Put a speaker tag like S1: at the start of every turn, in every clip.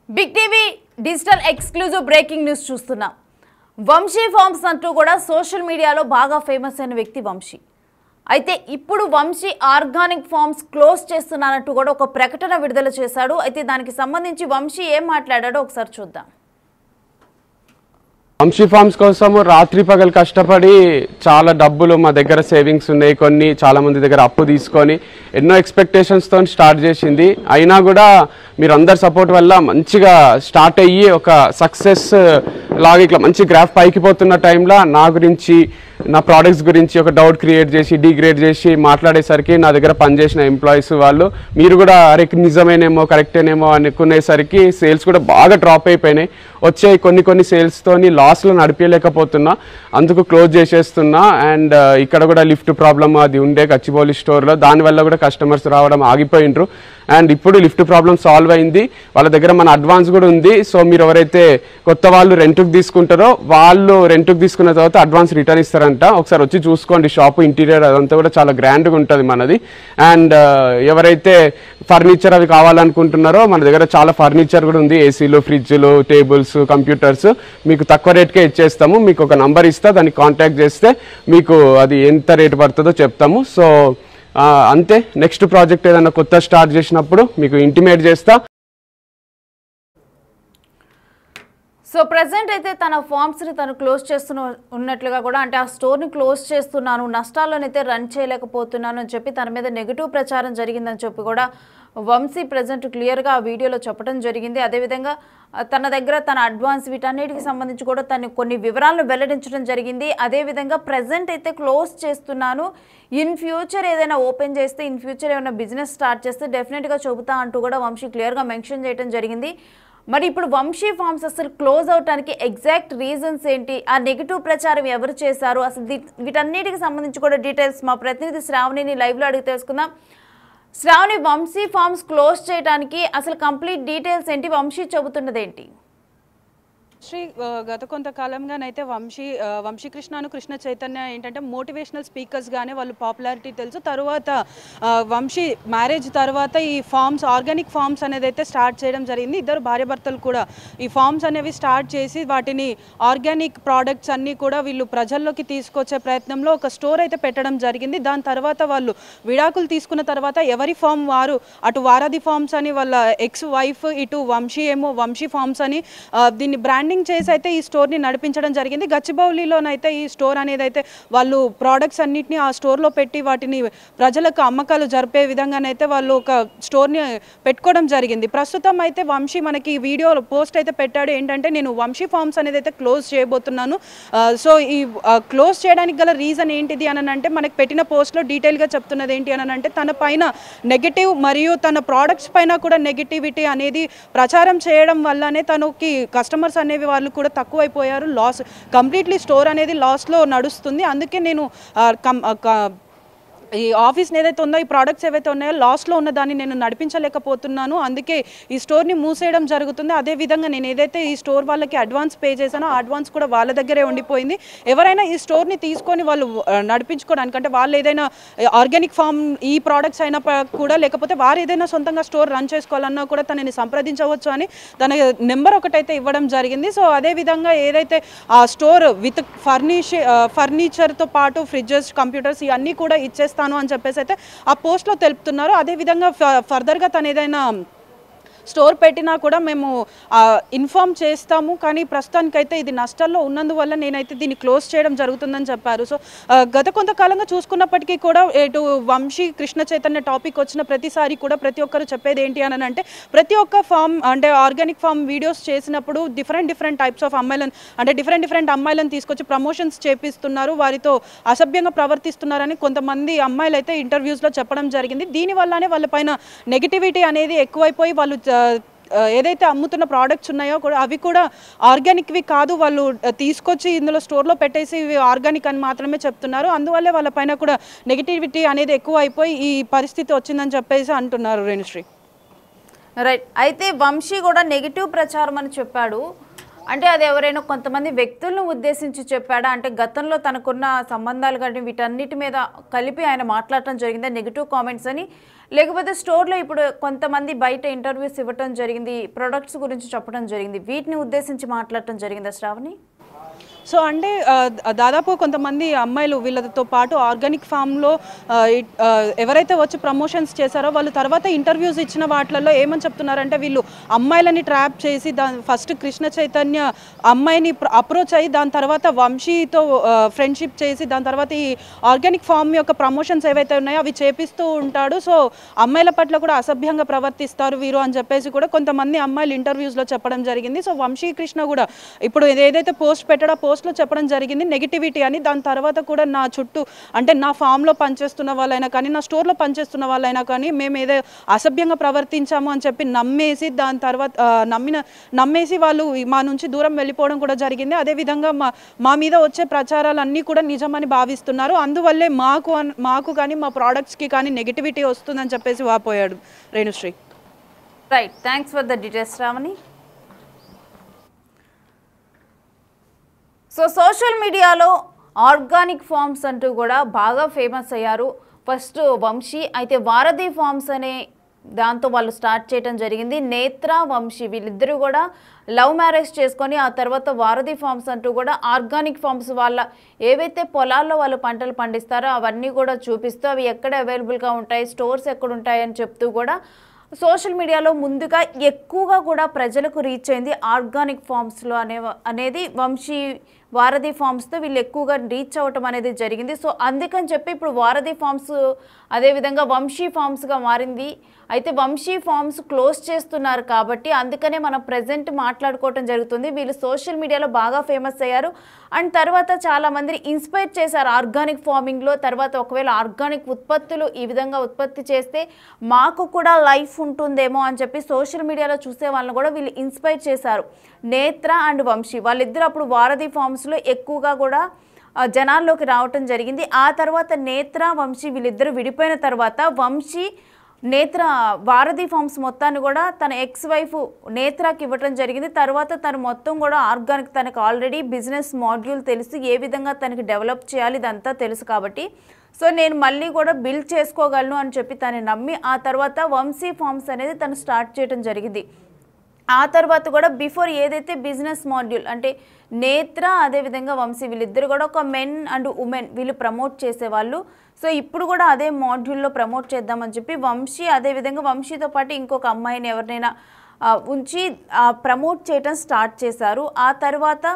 S1: Big TV digital exclusive breaking news చూస్తున్నాం. Vamshi forms అంటూ కూడా సోషల్ మీడియాలో బాగా ఫేమస్ అయిన వ్యక్తి వంశీ. అయితే ఇప్పుడు వంశీ ఆర్గానిక్ ఫార్మ్స్ క్లోజ్ చేస్తున్నానంటూ కూడా ఒక ప్రకటన విడుదల చేశాడు. అయితే దానికి సంబంధించి వంశీ ఏం మాట్లాడాడో ఒకసారి చూద్దాం.
S2: వంశీ ఫార్మ్స్ కోసము రాత్రి పగలు కష్టపడి చాలా డబ్బులు మా దగ్గర సేవింగ్స్ ఉన్నాయి, కొన్ని చాలా మంది దగ్గర అప్పు తీసుకొని ఎన్నో ఎక్స్పెక్టేషన్స్తో స్టార్ట్ చేసింది. అయినా కూడా మీరు అందరి సపోర్ట్ వల్ల మంచిగా స్టార్ట్ అయ్యి ఒక సక్సెస్ లాగా ఇట్లా మంచి గ్రాఫ్ పైకి పోతున్న టైంలో నా గురించి నా ప్రోడక్ట్స్ గురించి ఒక డౌట్ క్రియేట్ చేసి డిగ్రేడ్ చేసి మాట్లాడేసరికి నా దగ్గర పనిచేసిన ఎంప్లాయీస్ వాళ్ళు మీరు కూడా అరే నిజమేనేమో కరెక్టేనేమో అనుకునేసరికి సేల్స్ కూడా బాగా డ్రాప్ అయిపోయినాయి. వచ్చే కొన్ని సేల్స్తోని లాస్లో నడిపించలేకపోతున్నా, అందుకు క్లోజ్ చేసేస్తున్నా. అండ్ ఇక్కడ కూడా లిఫ్ట్ ప్రాబ్లమ్ అది ఉండే గచ్చిబౌలి స్టోర్లో, దానివల్ల కూడా కస్టమర్స్ రావడం ఆగిపోయినరు. అండ్ ఇప్పుడు లిఫ్ట్ ప్రాబ్లమ్ సాల్వ్ అయింది, వాళ్ళ దగ్గర మన అడ్వాన్స్ కూడా ఉంది. సో మీరు ఎవరైతే కొత్త వాళ్ళు రెంట్కి తీసుకుంటారో వాళ్ళు రెంట్కి తీసుకున్న తర్వాత అడ్వాన్స్ రిటర్న్ ఇస్తారంట. ఒకసారి వచ్చి చూసుకోండి, షాపు ఇంటీరియర్ అదంతా కూడా చాలా గ్రాండ్గా ఉంటుంది మనది. అండ్ ఎవరైతే ఫర్నిచర్ అవి కావాలనుకుంటున్నారో మన దగ్గర చాలా ఫర్నిచర్ కూడా ఉంది, ఏసీలు, ఫ్రిడ్జ్లు, టేబుల్స్, కంప్యూటర్స్ మీకు తక్కువ రేట్కే ఇచ్చేస్తాము. మీకు ఒక నంబర్ ఇస్తా, దానికి కాంటాక్ట్ చేస్తే మీకు అది ఎంత రేటు పడుతుందో చెప్తాము. సో అంతే, నెక్స్ట్ ప్రాజెక్ట్ ఏదైనా కొత్త స్టార్ట్ చేసినప్పుడు మీకు ఇంటిమేట్ చేస్తా.
S1: సో ప్రెసెంట్ అయితే తన ఫార్మ్స్ని తను క్లోజ్ ఉన్నట్లుగా కూడా, అంటే ఆ స్టోర్ని క్లోజ్ చేస్తున్నాను, నష్టాల్లోనైతే రన్ చేయలేకపోతున్నాను అని చెప్పి తన మీద నెగిటివ్ ప్రచారం జరిగిందని చెప్పి కూడా వంశీ ప్రెసెంట్ క్లియర్గా ఆ వీడియోలో చెప్పడం జరిగింది. అదేవిధంగా తన దగ్గర తన అడ్వాన్స్ వీటన్నిటికి సంబంధించి కూడా తను కొన్ని వివరాలను వెల్లడించడం జరిగింది. అదేవిధంగా ప్రెసెంట్ అయితే క్లోజ్ చేస్తున్నాను, ఇన్ ఫ్యూచర్ ఏదైనా ఓపెన్ చేస్తే, ఇన్ ఫ్యూచర్ ఏమైనా బిజినెస్ స్టార్ట్ చేస్తే డెఫినెట్గా చెబుతా అంటూ కూడా వంశీ క్లియర్గా మెన్షన్ చేయడం జరిగింది. మరి ఇప్పుడు వంశీ ఫార్మ్స్ అసలు క్లోజ్ అవడానికి ఎగ్జాక్ట్ రీజన్స్ ఏంటి, ఆ నెగిటివ్ ప్రచారం ఎవరు చేశారు, అసలు వీటన్నిటికి సంబంధించి కూడా డీటెయిల్స్ మా ప్రతినిధి శ్రావణిని లైవ్లో అడిగి తెలుసుకుందాం. శ్రావణి, వంశీ ఫార్మ్స్ క్లోజ్ చేయడానికి అసలు కంప్లీట్ డీటెయిల్స్ ఏంటి, వంశీ చెబుతున్నది ఏంటి?
S3: శ్రీ గత కొంతకాలంగానైతే వంశీ కృష్ణను కృష్ణ చైతన్య ఏంటంటే మోటివేషనల్ స్పీకర్స్గానే వాళ్ళు పాపులారిటీ తెలుసు. తర్వాత వంశీ మ్యారేజ్ తర్వాత ఈ ఫార్మ్స్, ఆర్గానిక్ ఫార్మ్స్ అనేది అయితే స్టార్ట్ చేయడం జరిగింది. ఇద్దరు భార్యాభర్తలు కూడా ఈ ఫార్మ్స్ అనేవి స్టార్ట్ చేసి వాటిని ఆర్గానిక్ ప్రోడక్ట్స్ అన్నీ కూడా వీళ్ళు ప్రజల్లోకి తీసుకొచ్చే ప్రయత్నంలో ఒక స్టోర్ అయితే పెట్టడం జరిగింది. దాని తర్వాత వాళ్ళు విడాకులు తీసుకున్న తర్వాత ఎవరి ఫార్మ్ వారు, అటు వారధి ఫార్మ్స్ అని వాళ్ళ ఎక్స్ వైఫ్, ఇటు వంశీ ఏమో వంశీ ఫార్మ్స్ అని దీన్ని బ్రాండింగ్ చేసి అయితే ఈ స్టోర్ని నడిపించడం జరిగింది. గచ్చిబౌలిలోనైతే ఈ స్టోర్ అనేది అయితే వాళ్ళు ప్రోడక్ట్స్ అన్నిటిని ఆ స్టోర్లో పెట్టి వాటిని ప్రజలకు అమ్మకాలు జరిపే విధంగానైతే వాళ్ళు ఒక స్టోర్ని పెట్టుకోవడం జరిగింది. ప్రస్తుతం అయితే వంశీ మనకి ఈ వీడియో పోస్ట్ అయితే పెట్టాడు, ఏంటంటే నేను వంశీ ఫార్మ్స్ అనేది అయితే క్లోజ్ చేయబోతున్నాను. సో ఈ క్లోజ్ చేయడానికి గల రీజన్ ఏంటిది అని అంటే, మనకి పెట్టిన పోస్ట్లో డీటెయిల్గా చెప్తున్నది ఏంటి అని అంటే, తన పైన నెగిటివ్ మరియు తన ప్రోడక్ట్స్ పైన కూడా నెగిటివిటీ అనేది ప్రచారం చేయడం వల్లనే తనకి కస్టమర్స్ అనేవి వాళ్ళు కూడా తక్కువైపోయారు. లాస్ కంప్లీట్లీ స్టోర్ అనేది లాస్లో నడుస్తుంది. అందుకే నేను ఈ ఆఫీస్ని ఏదైతే ఉందో, ఈ ప్రోడక్ట్స్ ఏవైతే ఉన్నాయో లాస్లో ఉన్న దాన్ని నేను నడిపించలేకపోతున్నాను, అందుకే ఈ స్టోర్ని మూసేయడం జరుగుతుంది. అదేవిధంగా నేను ఏదైతే ఈ స్టోర్ వాళ్ళకి అడ్వాన్స్ పే చేశానో ఆ అడ్వాన్స్ కూడా వాళ్ళ దగ్గరే ఉండిపోయింది. ఎవరైనా ఈ స్టోర్ని తీసుకొని వాళ్ళు నడిపించుకోవడానికి, అంటే వాళ్ళు ఏదైనా ఆర్గానిక్ ఫార్మ్ ఈ ప్రోడక్ట్స్ అయినా కూడా, లేకపోతే వారు ఏదైనా సొంతంగా స్టోర్ రన్ చేసుకోవాలన్నా కూడా తనని సంప్రదించవచ్చు అని తన నెంబర్ ఒకటైతే ఇవ్వడం జరిగింది. సో అదేవిధంగా ఏదైతే ఆ స్టోర్ విత్ ఫర్నిచర్తో పాటు ఫ్రిడ్జెస్, కంప్యూటర్స్ ఇవన్నీ కూడా ఇచ్చేస్తాను అని చెప్పేసి అయితే ఆ పోస్ట్లో తెలుపుతున్నారు. అదేవిధంగా ఫర్దర్గా తను ఏదైనా స్టోర్ పెట్టినా కూడా మేము ఇన్ఫార్మ్ చేస్తాము, కానీ ప్రస్తుతానికైతే ఇది నష్టాల్లో ఉన్నందువల్ల నేనైతే దీన్ని క్లోజ్ చేయడం జరుగుతుందని చెప్పారు. సో గత కొంతకాలంగా చూసుకున్నప్పటికీ కూడా ఇటు వంశీ కృష్ణ చైతన్య టాపిక్ వచ్చిన ప్రతిసారి కూడా ప్రతి ఒక్కరు చెప్పేది ఏంటి అని అంటే, ప్రతి ఒక్క ఫామ్ అంటే ఆర్గానిక్ ఫామ్ వీడియోస్ చేసినప్పుడు డిఫరెంట్ టైప్స్ ఆఫ్ అమ్మాయిలను, అంటే డిఫరెంట్ అమ్మాయిలను తీసుకొచ్చి ప్రమోషన్స్ చేపిస్తున్నారు, వారితో అసభ్యంగా ప్రవర్తిస్తున్నారని కొంతమంది అమ్మాయిలు అయితే ఇంటర్వ్యూస్లో చెప్పడం జరిగింది. దీనివల్లనే వాళ్ళపైన నెగిటివిటీ అనేది ఎక్కువైపోయి వాళ్ళు ఏదైతే అమ్ముతున్న ప్రోడక్ట్స్ ఉన్నాయో కూడా అవి కూడా ఆర్గానిక్వి కాదు, వాళ్ళు తీసుకొచ్చి ఇందులో స్టోర్లో పెట్టేసి ఇవి ఆర్గానిక్ అని మాత్రమే చెప్తున్నారు. అందువల్లే వాళ్ళపైన కూడా నెగిటివిటీ అనేది ఎక్కువ అయిపోయి ఈ పరిస్థితి వచ్చిందని చెప్పేసి అంటున్నారు. రేణుశ్రీ,
S1: రైట్. అయితే వంశీ కూడా నెగిటివ్ ప్రచారం అని చెప్పాడు. అంటే అది ఎవరైనా కొంతమంది వ్యక్తులను ఉద్దేశించి చెప్పాడా? అంటే గతంలో తనకున్న సంబంధాలు కానీ వీటన్నిటి మీద కలిపి ఆయన మాట్లాడటం జరిగిందా నెగిటివ్ కామెంట్స్ అని? లేకపోతే స్టోర్లో ఇప్పుడు కొంతమంది బయట ఇంటర్వ్యూస్ ఇవ్వటం జరిగింది, ప్రొడక్ట్స్ గురించి చెప్పడం జరిగింది, వీటిని ఉద్దేశించి మాట్లాడటం జరిగిందా శ్రావణి?
S3: సో అంటే దాదాపు కొంతమంది అమ్మాయిలు వీళ్ళతో పాటు ఆర్గానిక్ ఫామ్లో ఎవరైతే వచ్చి ప్రమోషన్స్ చేశారో వాళ్ళు తర్వాత ఇంటర్వ్యూస్ ఇచ్చిన వాటిల్లో ఏమని చెప్తున్నారంటే వీళ్ళు అమ్మాయిలని ట్రాప్ చేసి ఫస్ట్ కృష్ణ చైతన్య అమ్మాయిని అప్రోచ్ అయ్యి దాని తర్వాత వంశీతో ఫ్రెండ్షిప్ చేసి దాని తర్వాత ఈ ఆర్గానిక్ ఫామ్ యొక్క ప్రమోషన్స్ ఏవైతే ఉన్నాయో అవి చేపిస్తూ ఉంటాడు. సో అమ్మాయిల పట్ల కూడా అసభ్యంగా ప్రవర్తిస్తారు వీరు అని చెప్పేసి కూడా కొంతమంది అమ్మాయిలు ఇంటర్వ్యూస్లో చెప్పడం జరిగింది. సో వంశీ కృష్ణ కూడా ఇప్పుడు ఏదైతే పోస్ట్ పెట్టాడో పోస్ట్లో చెప్పడం జరిగింది నెగిటివిటీ అని. దాని తర్వాత కూడా నా చుట్టూ అంటే నా ఫామ్లో పనిచేస్తున్న వాళ్ళైనా కానీ నా స్టోర్లో పనిచేస్తున్న వాళ్ళైనా కానీ మేము ఏదో అసభ్యంగా ప్రవర్తించాము అని చెప్పి నమ్మేసి దాని తర్వాత నమ్మేసి వాళ్ళు మా నుంచి దూరం వెళ్ళిపోవడం కూడా జరిగింది. అదేవిధంగా మా మీద వచ్చే ప్రచారాలన్నీ కూడా నిజమని భావిస్తున్నారు. అందువల్లే మాకు కానీ మా ప్రోడక్ట్స్కి కానీ నెగిటివిటీ వస్తుందని చెప్పేసి వాపోయాడు Renushri.
S1: Right, thanks for the details Shravani. So social మీడియాలో ఆర్గానిక్ ఫార్మ్స్ అంటూ కూడా బాగా ఫేమస్ అయ్యారు. ఫస్ట్ వంశీ, అయితే వారధి ఫార్మ్స్ అనే దాంతో వాళ్ళు స్టార్ట్ చేయడం జరిగింది. నేత్ర, వంశీ వీళ్ళిద్దరూ కూడా లవ్ మ్యారేజ్ చేసుకొని ఆ తర్వాత వారధి ఫార్మ్స్ అంటూ కూడా ఆర్గానిక్ ఫార్మ్స్ వాళ్ళ ఏవైతే పొలాల్లో వాళ్ళు పంటలు పండిస్తారో అవన్నీ కూడా చూపిస్తూ అవి ఎక్కడ అవైలబుల్గా ఉంటాయి, స్టోర్స్ ఎక్కడ ఉంటాయి అని చెప్తూ కూడా సోషల్ మీడియాలో ముందుగా ఎక్కువగా కూడా ప్రజలకు రీచ్ అయింది ఆర్గానిక్ ఫార్మ్స్లో అనేది వంశీ వారధి ఫార్మ్స్తో వీళ్ళు ఎక్కువగా రీచ్ అవ్వటం అనేది జరిగింది. సో అందుకని చెప్పి ఇప్పుడు వారధి ఫార్మ్స్ అదేవిధంగా వంశీ ఫార్మ్స్గా మారింది. అయితే వంశీ ఫార్మ్స్ క్లోజ్ చేస్తున్నారు కాబట్టి అందుకనే మనం ప్రజెంట్ మాట్లాడుకోవటం జరుగుతుంది. వీళ్ళు సోషల్ మీడియాలో బాగా ఫేమస్ అయ్యారు అండ్ తర్వాత చాలామంది ఇన్స్పైర్ చేశారు ఆర్గానిక్ ఫార్మింగ్లో. తర్వాత ఒకవేళ ఆర్గానిక్ ఉత్పత్తులు ఈ విధంగా ఉత్పత్తి చేస్తే మాకు కూడా లైఫ్ ఉంటుందేమో అని చెప్పి సోషల్ మీడియాలో చూసే వాళ్ళని కూడా వీళ్ళు ఇన్స్పైర్ చేశారు. నేత్ర అండ్ వంశీ వాళ్ళిద్దరు అప్పుడు వారధి ఫార్మ్స్లో ఎక్కువగా కూడా జనాల్లోకి రావటం జరిగింది. ఆ తర్వాత నేత్ర, వంశీ వీళ్ళిద్దరూ విడిపోయిన తర్వాత వంశీ నేత్ర వారధి ఫార్మ్స్ మొత్తాన్ని కూడా తన ఎక్స్ వైఫ్ నేత్రకి ఇవ్వటం జరిగింది. తర్వాత తను మొత్తం కూడా ఆర్గానిక్, తనకు ఆల్రెడీ బిజినెస్ మాడ్యూల్ తెలుసు, ఏ విధంగా తనకి డెవలప్ చేయాలి ఇదంతా తెలుసు కాబట్టి సో నేను మళ్ళీ కూడా బిల్డ్ చేసుకోగలను అని చెప్పి తను నమ్మి ఆ తర్వాత వంశీ ఫార్మ్స్ అనేది తను స్టార్ట్ చేయడం జరిగింది. ఆ తర్వాత కూడా బిఫోర్ ఏదైతే బిజినెస్ మాడ్యూల్ అంటే నేత్ర అదేవిధంగా వంశీ వీళ్ళిద్దరు కూడా ఒక మెన్ అండ్ ఉమెన్ వీళ్ళు ప్రమోట్ చేసేవాళ్ళు. సో ఇప్పుడు కూడా అదే మాడ్యూల్లో ప్రమోట్ చేద్దామని చెప్పి వంశీ అదేవిధంగా వంశీతో పాటు ఇంకొక అమ్మాయిని ఎవరినైనా ఉంచి ప్రమోట్ చేయటం స్టార్ట్ చేశారు. ఆ తర్వాత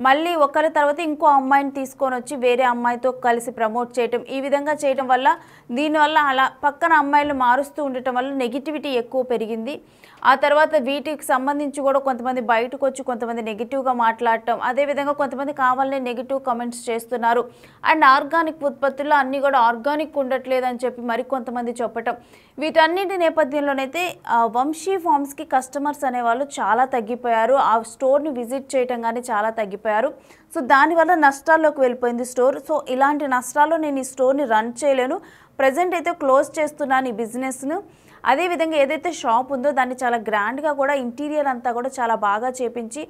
S1: మళ్ళీ ఒకరి తర్వాత ఇంకో అమ్మాయిని తీసుకొని వచ్చి వేరే అమ్మాయితో కలిసి ప్రమోట్ చేయటం, ఈ విధంగా చేయటం వల్ల దీనివల్ల అలా పక్కన అమ్మాయిలు మారుస్తూ ఉండటం వల్ల నెగిటివిటీ ఎక్కువ పెరిగింది. ఆ తర్వాత వీటికి సంబంధించి కూడా కొంతమంది బయటకు వచ్చి కొంతమంది నెగిటివ్గా మాట్లాడటం, అదేవిధంగా కొంతమంది కావాలనే నెగిటివ్ కమెంట్స్ చేస్తున్నారు అండ్ ఆర్గానిక్ ఉత్పత్తుల్లో అన్నీ కూడా ఆర్గానిక్ ఉండట్లేదు అని చెప్పి మరికొంతమంది చెప్పటం, వీటన్నిటి నేపథ్యంలోనైతే వంశీ ఫార్మ్స్కి కస్టమర్స్ అనేవాళ్ళు చాలా తగ్గిపోయారు. ఆ స్టోర్ని విజిట్ చేయటం కానీ చాలా తగ్గిపోయారు. సో దానివల్ల నష్టాల్లోకి వెళ్ళిపోయింది స్టోర్. సో ఇలాంటి నష్టాల్లో నేను ఈ స్టోర్ని రన్ చేయలేను, ప్రజెంట్ అయితే క్లోజ్ చేస్తున్నాను ఈ బిజినెస్ను. అదేవిధంగా ఏదైతే షాప్ ఉందో దాన్ని చాలా గ్రాండ్గా కూడా ఇంటీరియర్ అంతా కూడా చాలా బాగా చేపించి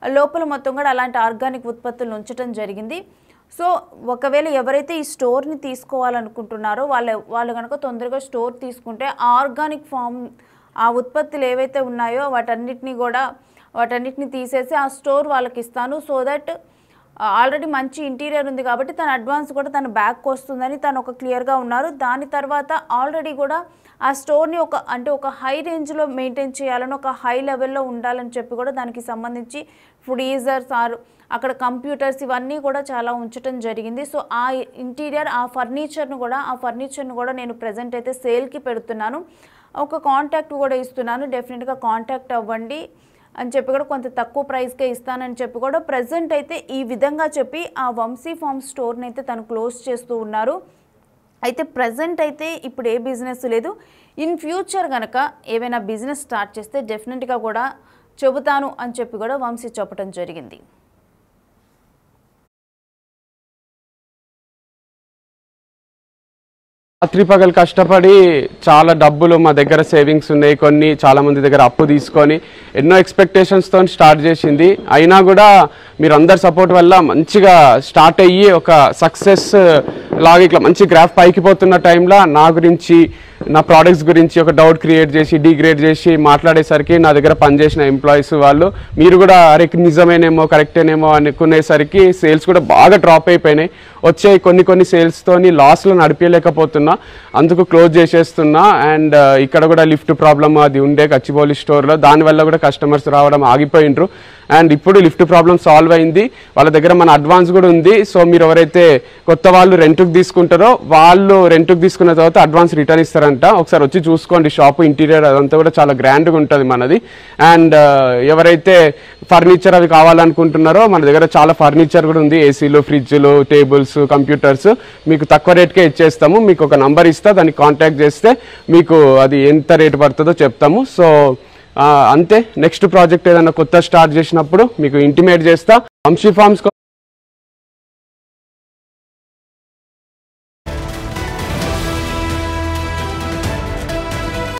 S1: లోపల మొత్తం కూడా అలాంటి ఆర్గానిక్ ఉత్పత్తులను ఉంచడం జరిగింది. సో ఒకవేళ ఎవరైతే ఈ స్టోర్ని తీసుకోవాలనుకుంటున్నారో వాళ్ళు కనుక తొందరగా స్టోర్ తీసుకుంటే ఆర్గానిక్ ఫామ్ ఆ ఉత్పత్తులు ఏవైతే ఉన్నాయో వాటన్నిటిని తీసేసి ఆ స్టోర్ వాళ్ళకి ఇస్తాను. సో దట్ ఆల్రెడీ మంచి ఇంటీరియర్ ఉంది కాబట్టి తన అడ్వాన్స్ కూడా తన బ్యాక్ వస్తుందని తను ఒక క్లియర్గా ఉన్నారు. దాని తర్వాత ఆల్రెడీ కూడా ఆ స్టోర్ని ఒక హై రేంజ్లో మెయింటైన్ చేయాలని, ఒక హై లెవెల్లో ఉండాలని చెప్పి కూడా దానికి సంబంధించి ఫ్రీజర్స్ అక్కడ కంప్యూటర్స్ ఇవన్నీ కూడా చాలా ఉంచడం జరిగింది. సో ఆ ఇంటీరియర్ ఆ ఫర్నిచర్ను కూడా నేను ప్రజెంట్ అయితే సేల్కి పెడుతున్నాను. ఒక కాంటాక్ట్ కూడా ఇస్తున్నాను, డెఫినెట్గా కాంటాక్ట్ అవ్వండి అని చెప్పి కూడా కొంత తక్కువ ప్రైస్కే ఇస్తానని చెప్పి కూడా ప్రజెంట్ అయితే ఈ విధంగా చెప్పి ఆ వంశీ ఫార్మ్ స్టోర్ని అయితే తను క్లోజ్ చేస్తూ ఉన్నారు. అయితే ప్రజెంట్ అయితే ఇప్పుడు ఏ బిజినెస్ లేదు. ఇన్ ఫ్యూచర్ కనుక ఏవైనా బిజినెస్ స్టార్ట్ చేస్తే డెఫినెట్గా కూడా చెబుతాను అని చెప్పి కూడా వంశీ చెప్పడం జరిగింది.
S2: రాత్రి పగలు కష్టపడి చాలా డబ్బులు మా దగ్గర సేవింగ్స్ ఉన్నాయి, కొన్ని చాలా మంది దగ్గర అప్పు తీసుకొని ఎన్నో ఎక్స్పెక్టేషన్స్తో స్టార్ట్ చేసింది. అయినా కూడా మీరు అందరి సపోర్ట్ వల్ల మంచిగా స్టార్ట్ అయ్యి ఒక సక్సెస్ లాగా ఇట్లా మంచి గ్రాఫ్ పైకి పోతున్న టైంలో నా గురించి, నా ప్రోడక్ట్స్ గురించి ఒక డౌట్ క్రియేట్ చేసి డిగ్రేడ్ చేసి మాట్లాడేసరికి నా దగ్గర పనిచేసిన ఎంప్లాయీస్ వాళ్ళు మీరు కూడా అరే నిజమేనేమో కరెక్టేనేమో అనుకునేసరికి సేల్స్ కూడా బాగా డ్రాప్ అయిపోయినాయి. వచ్చే కొన్ని సేల్స్తోని లాస్లో నడిపించలేకపోతున్నా, అందుకు క్లోజ్ చేసేస్తున్నా. అండ్ ఇక్కడ కూడా లిఫ్ట్ ప్రాబ్లమ్ అది ఉండే గచ్చిబౌలి స్టోర్లో, దానివల్ల కూడా కస్టమర్స్ రావడం ఆగిపోయిండ్రు. అండ్ ఇప్పుడు లిఫ్ట్ ప్రాబ్లం సాల్వ్ అయింది, వాళ్ళ దగ్గర మన అడ్వాన్స్ కూడా ఉంది. సో మీరు ఎవరైతే కొత్త వాళ్ళు రెంట్కి తీసుకుంటారో వాళ్ళు రెంట్కి తీసుకున్న తర్వాత అడ్వాన్స్ రిటర్న్ ఇస్తారంట. ఒకసారి వచ్చి చూసుకోండి, షాప్ ఇంటీరియర్ అదంతా కూడా చాలా గ్రాండ్గా ఉంటుంది మనది. అండ్ ఎవరైతే ఫర్నిచర్ అవి కావాలనుకుంటున్నారో మన దగ్గర చాలా ఫర్నిచర్ కూడా ఉంది, ఏసీలు, ఫ్రిడ్జ్లు, టేబుల్స్, కంప్యూటర్స్ మీకు తక్కువ రేట్కే ఇచ్చేస్తాము. మీకు ఒక నంబర్ ఇస్తా, దాన్ని కాంటాక్ట్ చేస్తే మీకు అది ఎంత రేటు పడుతుందో చెప్తాము. సో అంతే, నెక్స్ట్ ప్రాజెక్ట్ ఏదైనా కొత్త స్టార్ట్ చేసినప్పుడు మీకు ఇంటిమేట్ చేస్తా. వంశీ ఫార్మ్స్